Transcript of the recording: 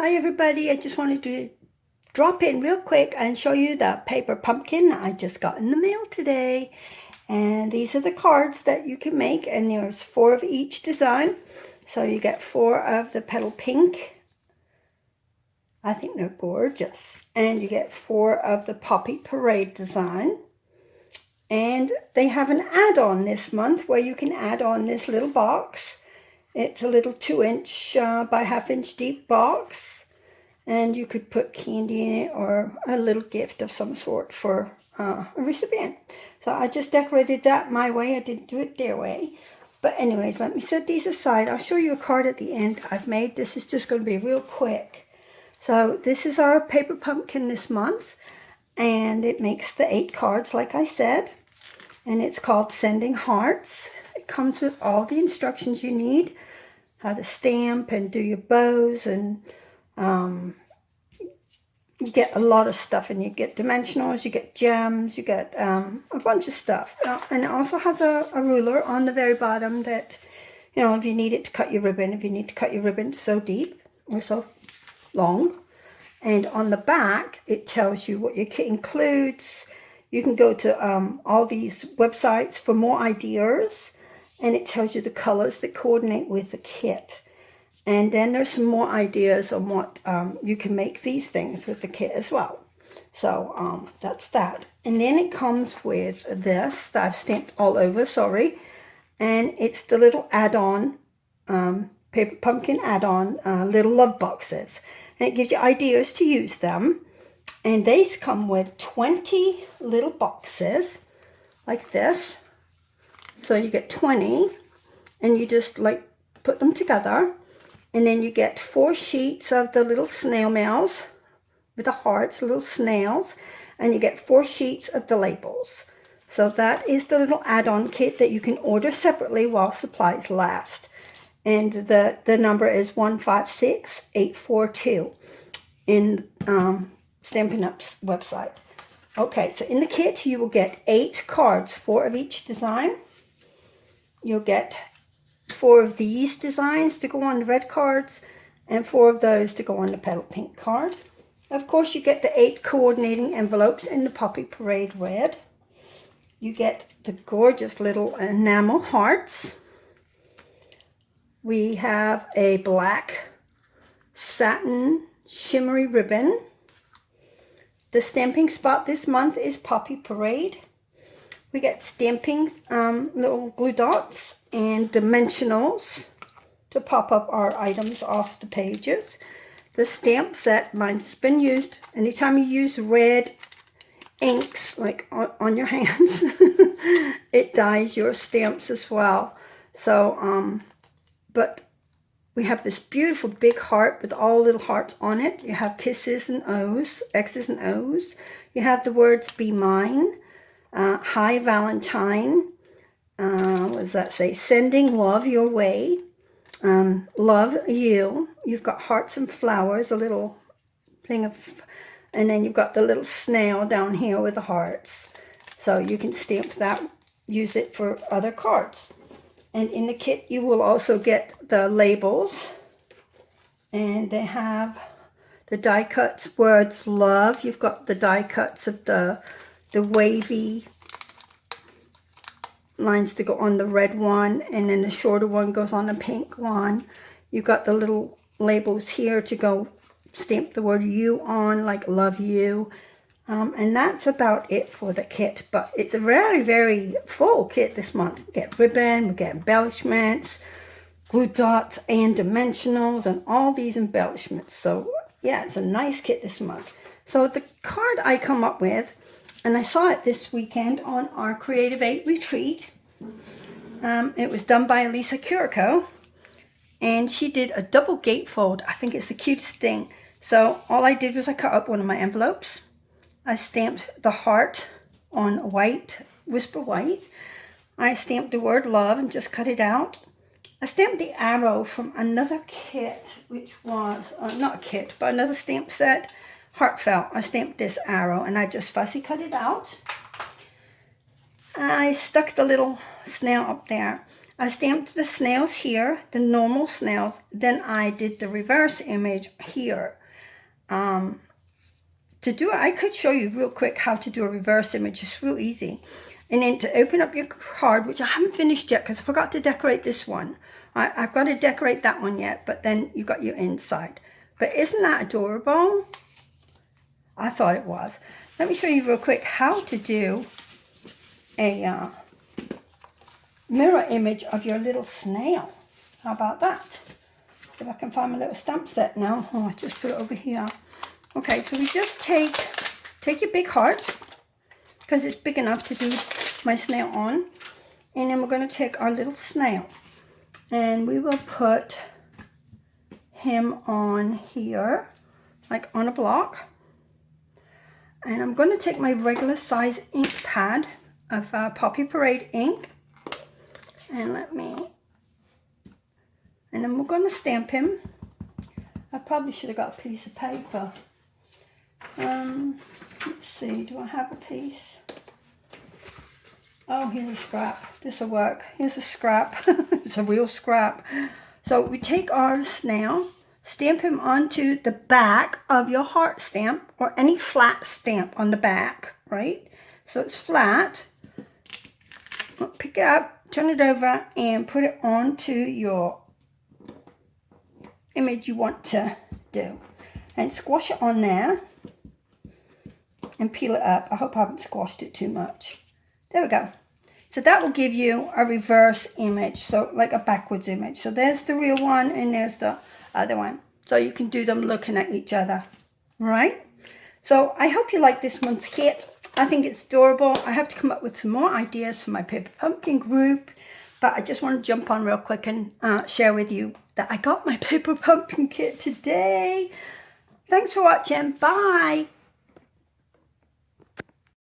Hi everybody, I just wanted to drop in real quick and show you the paper pumpkin I just got in the mail today. And these are the cards that you can make, and there's 4 of each design. So you get 4 of the petal pink. I think they're gorgeous. And you get 4 of the poppy parade design. And they have an add-on this month where you can add on this little box. It's a little 2-inch by 1/2-inch deep box, and you could put candy in it or a little gift of some sort for a recipient. So I just decorated that my way. I didn't do it their way. But anyways, let me set these aside. I'll show you a card at the end I've made. This is just going to be real quick. So this is our paper pumpkin this month, and it makes the 8 cards like I said, and it's called Sending Hearts. It comes with all the instructions you need, how to stamp and do your bows, and you get a lot of stuff, and you get dimensionals, you get gems, you get a bunch of stuff. And it also has a ruler on the very bottom that, you know, if you need it to cut your ribbon, if you need to cut your ribbon so deep or so long. And on the back, it tells you what your kit includes. You can go to all these websites for more ideas, and it tells you the colors that coordinate with the kit. And then there's some more ideas on what you can make these things with the kit as well. So that's that. And then it comes with this that I've stamped all over, sorry. And it's the little add-on, paper pumpkin add-on little love boxes. And it gives you ideas to use them. And they come with 20 little boxes like this. So you get 20, and you just like put them together, and then you get 4 sheets of the little snail mails with the hearts, little snails, and you get 4 sheets of the labels. So that is the little add-on kit that you can order separately while supplies last. And the number is 156842 in Stampin' Up's website. Okay, so in the kit you will get 8 cards, 4 of each design. You'll get 4 of these designs to go on the red cards, and 4 of those to go on the petal pink card. Of course, you get the 8 coordinating envelopes in the poppy parade red. You get the gorgeous little enamel hearts. We have a black satin shimmery ribbon. The stamping spot this month is Poppy Parade. We get stamping little glue dots and dimensionals to pop up our items off the pages. The stamp set, mine's been used. Anytime you use red inks, like on your hands, it dyes your stamps as well. So, but we have this beautiful big heart with all little hearts on it. You have kisses and O's, X's and O's. You have the words "Be Mine," "Hi Valentine," what does that say? "Sending love your way," "Love you." You've got hearts and flowers, a little thing of, and then you've got the little snail down here with the hearts. So you can stamp that, use it for other cards. And in the kit, you will also get the labels, and they have the die cuts words love. You've got the die cuts of the wavy lines to go on the red one, and then the shorter one goes on the pink one. You've got the little labels here to go stamp the word you on, like love you. And that's about it for the kit, but it's a very, very full kit this month. We get ribbon, we get embellishments, glue dots, and dimensionals, and all these embellishments. So yeah, it's a nice kit this month. So the card I come up with, and I saw it this weekend on our Creative 8 retreat. It was done by Elisa Curico, and she did a double gatefold. I think it's the cutest thing. So all I did was I cut up one of my envelopes. I stamped the heart on white, whisper white. I stamped the word love and just cut it out. I stamped the arrow from another kit, which was, not a kit, but another stamp set, Heartfelt. I stamped this arrow, and I just fussy cut it out. I stuck the little snail up there. I stamped the snails here, the normal snails. Then I did the reverse image here. to do it, I could show you real quick how to do a reverse image. It's real easy. And then to open up your card, which I haven't finished yet because I forgot to decorate this one. I've got to decorate that one yet, but then you got your inside. But isn't that adorable? I thought it was. Let me show you real quick how to do a mirror image of your little snail. How about that? If I can find my little stamp set now. Oh, I just put it over here. Okay, so we just take your big heart, because it's big enough to do my snail on. And then we're going to take our little snail. And we will put him on here, like on a block. And I'm going to take my regular size ink pad of Poppy Parade ink. And then we're going to stamp him. I probably should have got a piece of paper. Let's see, do I have a piece? Oh, here's a scrap. This will work. Here's a scrap. It's a real scrap. So we take our snail, stamp him onto the back of your heart stamp or any flat stamp on the back, right? So it's flat. Pick it up, turn it over, and put it onto your image you want to do. And squash it on there and peel it up. I hope I haven't squashed it too much. There we go. So that will give you a reverse image, so like a backwards image. So there's the real one and there's the other one. So you can do them looking at each other, right? So I hope you like this month's kit. I think it's adorable. I have to come up with some more ideas for my Paper Pumpkin group, but I just want to jump on real quick and share with you that I got my Paper Pumpkin kit today. Thanks for watching. Bye.